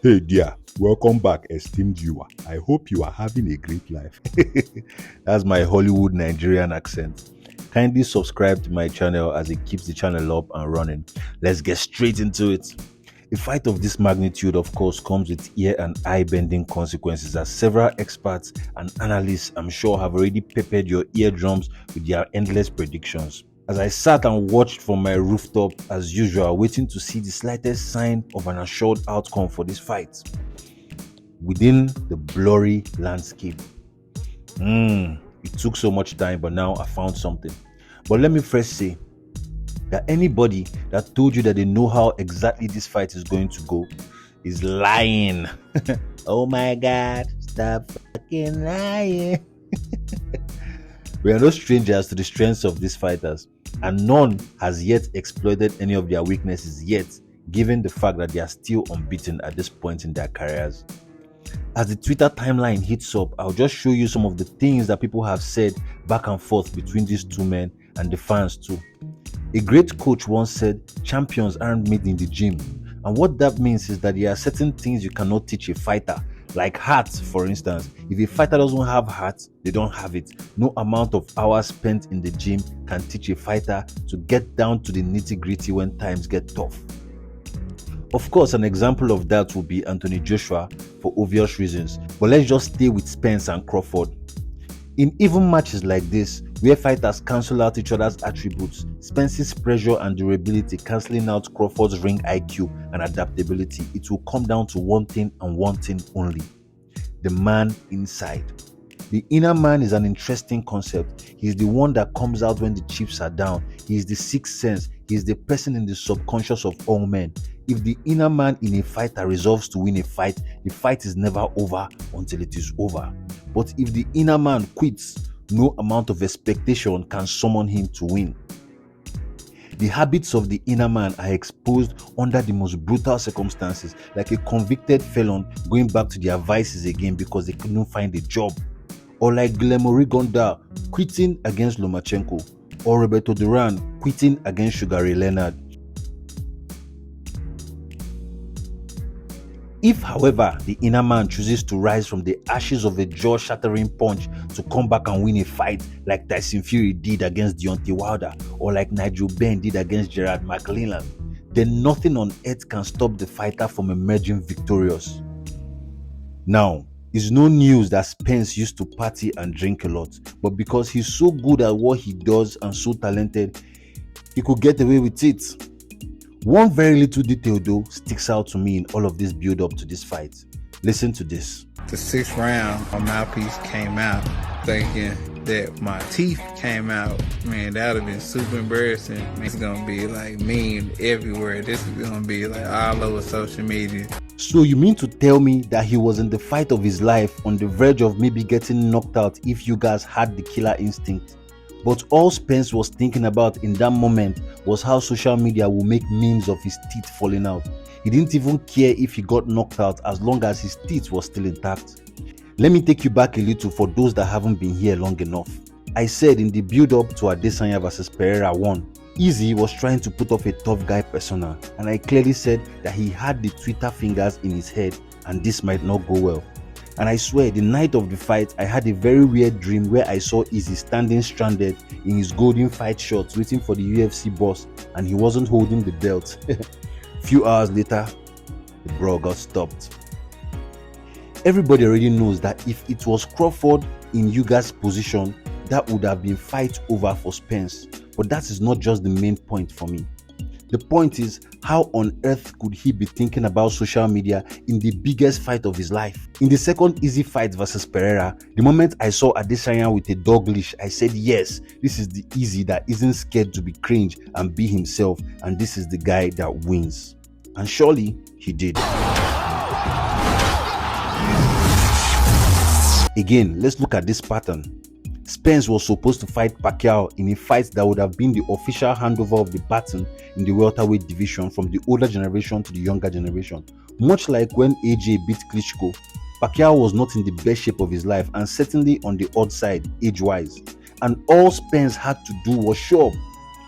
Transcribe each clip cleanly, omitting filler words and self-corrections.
Hey dear, welcome back esteemed viewer. I hope you are having a great life. That's my Hollywood Nigerian accent. Kindly subscribe to my channel as it keeps the channel up and running. Let's get straight into it. A fight of this magnitude, of course, comes with ear and eye-bending consequences, as several experts and analysts, I'm sure, have already peppered your eardrums with their endless predictions. As I sat and watched from my rooftop as usual, waiting to see the slightest sign of an assured outcome for this fight within the blurry landscape. It took so much time, but now I found something. But let me first say that anybody that told you that they know how exactly this fight is going to go is lying. Oh my God, stop fucking lying. We are no strangers to the strengths of these fighters, and none has yet exploited any of their weaknesses yet, given the fact that they are still unbeaten at this point in their careers. As the Twitter timeline heats up, I'll just show you some of the things that people have said back and forth between these two men and the fans too. A great coach once said, champions aren't made in the gym. And what that means is that there are certain things you cannot teach a fighter. Like heart, for instance. If a fighter doesn't have heart, they don't have it. No amount of hours spent in the gym can teach a fighter to get down to the nitty-gritty when times get tough. Of course, an example of that would be Anthony Joshua for obvious reasons. But let's just stay with Spence and Crawford. In even matches like this, where fighters cancel out each other's attributes, Spence's pressure and durability cancelling out Crawford's ring IQ and adaptability, it will come down to one thing and one thing only: the man inside. The inner man is an interesting concept. He is the one that comes out when the chips are down. He is the sixth sense. He is the person in the subconscious of all men. If the inner man in a fighter resolves to win a fight, the fight is never over until it is over. But if the inner man quits, no amount of expectation can summon him to win. The habits of the inner man are exposed under the most brutal circumstances, like a convicted felon going back to their vices again because they couldn't find a job, or like Guillermo Rigonda quitting against Lomachenko, or Roberto Duran quitting against Sugar Ray Leonard. If, however, the inner man chooses to rise from the ashes of a jaw-shattering punch to come back and win a fight like Tyson Fury did against Deontay Wilder, or like Nigel Benn did against Gerard McClellan, then nothing on earth can stop the fighter from emerging victorious. Now, it's no news that Spence used to party and drink a lot, but because he's so good at what he does and so talented, he could get away with it. One very little detail though sticks out to me in all of this build up to this fight. Listen to this. The 6th round, my mouthpiece came out thinking that my teeth came out. Man, that would have been super embarrassing. It's gonna be like meme everywhere. This is gonna be like all over social media. So you mean to tell me that he was in the fight of his life, on the verge of maybe getting knocked out if you guys had the killer instinct? But all Spence was thinking about in that moment was how social media will make memes of his teeth falling out. He didn't even care if he got knocked out as long as his teeth were still intact. Let me take you back a little for those that haven't been here long enough. I said in the build-up to Adesanya vs Pereira 1, Easy was trying to put off a tough guy persona, and I clearly said that he had the Twitter fingers in his head and this might not go well. And I swear, the night of the fight, I had a very weird dream where I saw Izzy standing stranded in his golden fight shorts waiting for the UFC boss, and he wasn't holding the belt. Few hours later, the brawl got stopped. Everybody already knows that if it was Crawford in Yuga's position, that would have been fight over for Spence. But that is not just the main point for me. The point is, how on earth could he be thinking about social media in the biggest fight of his life? In the second Easy fight versus Pereira, the moment I saw Adesanya with a dog leash, I said, yes, this is the Easy that isn't scared to be cringe and be himself, and this is the guy that wins. And surely, he did. Again, let's look at this pattern. Spence was supposed to fight Pacquiao in a fight that would have been the official handover of the baton in the welterweight division from the older generation to the younger generation. Much like when AJ beat Klitschko, Pacquiao was not in the best shape of his life and certainly on the odd side age-wise. And all Spence had to do was show up.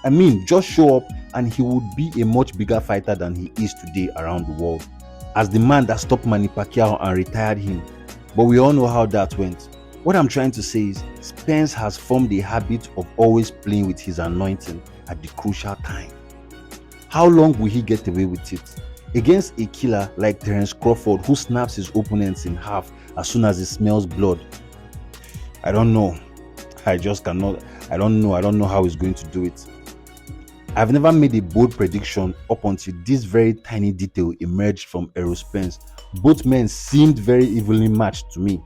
I mean, just show up and he would be a much bigger fighter than he is today around the world, as the man that stopped Manny Pacquiao and retired him. But we all know how that went. What I'm trying to say is, Spence has formed a habit of always playing with his anointing at the crucial time. How long will he get away with it? Against a killer like Terence Crawford, who snaps his opponents in half as soon as he smells blood? I don't know. I just cannot. I don't know how he's going to do it. I've never made a bold prediction up until this very tiny detail emerged from Errol Spence. Both men seemed very evenly matched to me.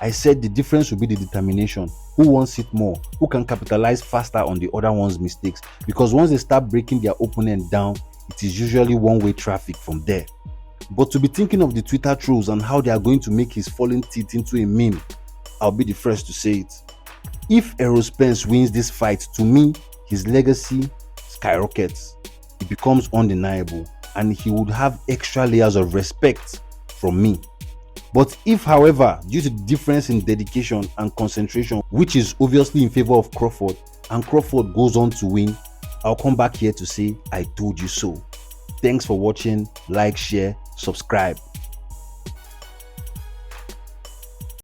I said the difference will be the determination. Who wants it more? Who can capitalize faster on the other one's mistakes? Because once they start breaking their opponent down, it is usually one-way traffic from there. But to be thinking of the Twitter trolls and how they are going to make his fallen teeth into a meme, I'll be the first to say it. If Errol Spence wins this fight, to me, his legacy skyrockets. It becomes undeniable and he would have extra layers of respect from me. But if, however, due to the difference in dedication and concentration, which is obviously in favor of Crawford, and Crawford goes on to win, I'll come back here to say I told you so. Thanks for watching. Like, share, subscribe.